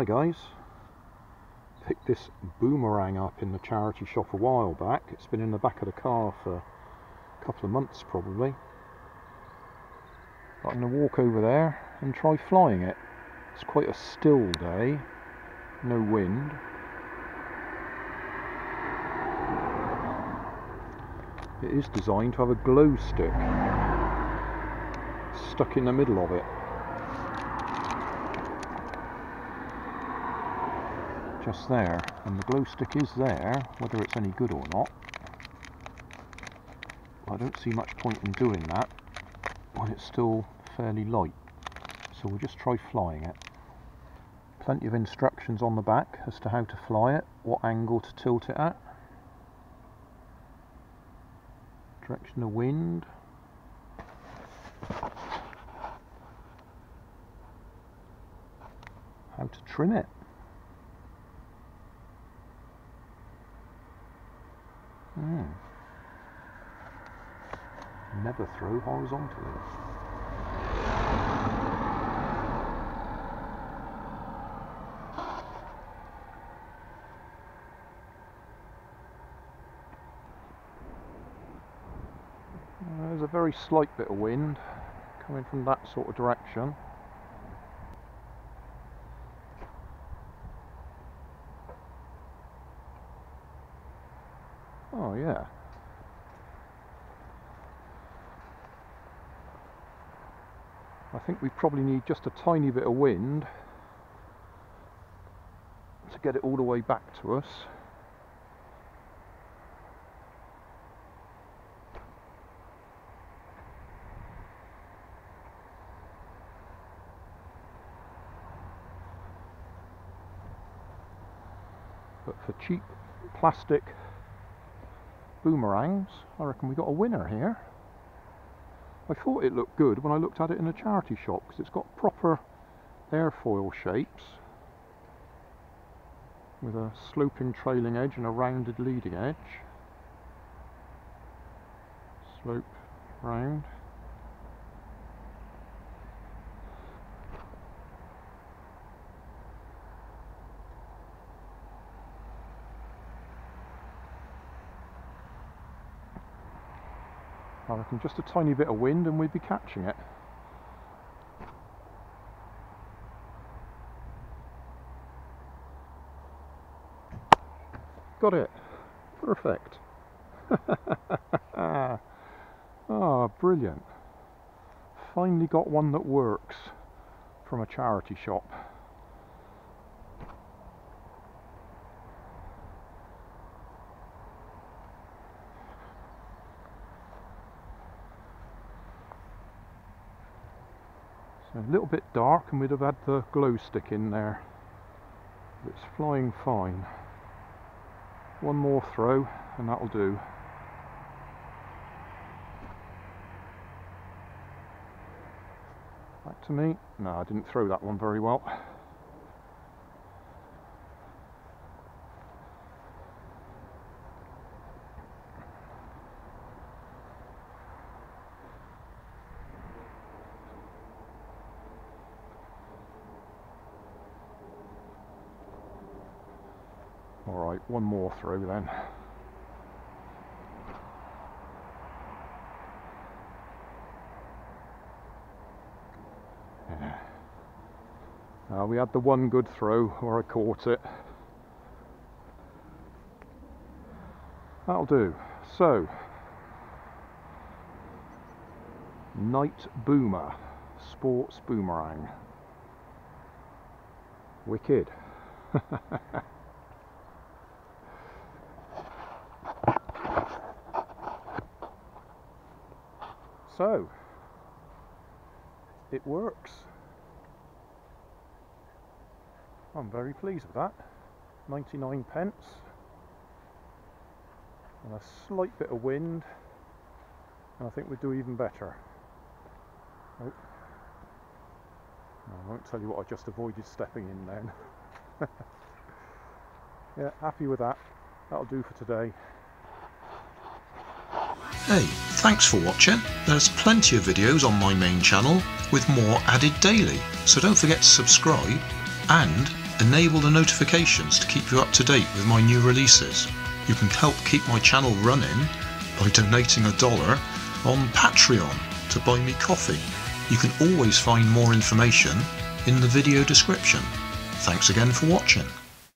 Hi guys, picked this Boomerang up in the charity shop a while back. It's been in the back of the car for a couple of months probably. But I'm going to walk over there and try flying it. It's quite a still day, no wind. It is designed to have a glow stick stuck in the middle of it. Just there, and the glow stick is there, whether it's any good or not. I don't see much point in doing that when it's still fairly light, so we'll just try flying it. Plenty of instructions on the back as to how to fly it, what angle to tilt it at, direction of wind, how to trim it. Never throw horizontally. There's a very slight bit of wind coming from that sort of direction. Oh yeah. I think we probably need just a tiny bit of wind to get it all the way back to us. But for cheap plastic boomerangs, I reckon we got a winner here. I thought it looked good when I looked at it in a charity shop because it's got proper airfoil shapes with a sloping trailing edge and a rounded leading edge. Slope, round. I reckon just a tiny bit of wind and we'd be catching it. Got it. Perfect. Oh, brilliant. Finally got one that works from a charity shop. So a little bit dark and we'd have had the glow stick in there. It's flying fine. One more throw and that'll do. Back to me. No, I didn't throw that one very well. Alright, one more throw then. Yeah. We had the one good throw where I caught it. That'll do. So, Night Booma Sports Boomerang. Wicked. So, it works. I'm very pleased with that. 99 pence. And a slight bit of wind. And I think we'd do even better. Oh. No, I won't tell you what I just avoided stepping in then. Yeah, happy with that. That'll do for today. Hey, thanks for watching. There's plenty of videos on my main channel with more added daily, so don't forget to subscribe and enable the notifications to keep you up to date with my new releases. You can help keep my channel running by donating $1 on Patreon to buy me coffee. You can always find more information in the video description. Thanks again for watching.